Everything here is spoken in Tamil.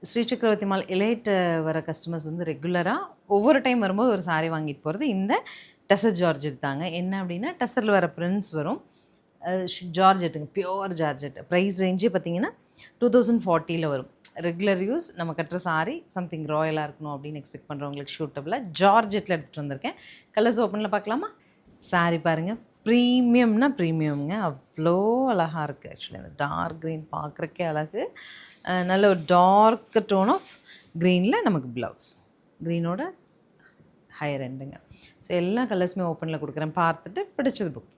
ஸ்ரீ சக்கரவர்த்தி மால் எலைட் வர கஸ்டமர்ஸ் வந்து ரெகுலராக ஒவ்வொரு டைம் வரும்போது ஒரு சாரீ வாங்கிட்டு போகிறது இந்த டசர் ஜார்ஜெட் தாங்க. என்ன அப்படின்னா டசரில் வர பிரிண்ட்ஸ் வரும், ஜார்ஜெட்டுங்க, பியோர் ஜார்ஜெட். ப்ரைஸ் ரேஞ்சே பார்த்தீங்கன்னா 2040 வரும். ரெகுலர் யூஸ் நம்ம கட்டுற சாரி சம்திங் ராயலாக இருக்கணும் அப்படின்னு எக்ஸ்பெக்ட் பண்ணுறவங்களுக்கு ஷூட்டபிளாக ஜார்ஜெட்டில் எடுத்துகிட்டு வந்திருக்கேன். கலர்ஸ் ஓப்பனில் பார்க்கலாமா? சாரி பாருங்கள், ப்ரீமியம்னா ப்ரீமியம்ங்க, அவ்வளோ அழகாக இருக்குது. ஆக்சுவலி அந்த டார்க் க்ரீன் பார்க்குறக்கே அழகு. நல்ல ஒரு டார்க் டோன் ஆஃப் க்ரீனில் நமக்கு ப்ளவுஸ், க்ரீனோட ஹையர் எண்டுங்க. ஸோ எல்லா கலர்ஸுமே ஓப்பனில் கொடுக்குறேன், பார்த்துட்டு பிடிச்சது புக்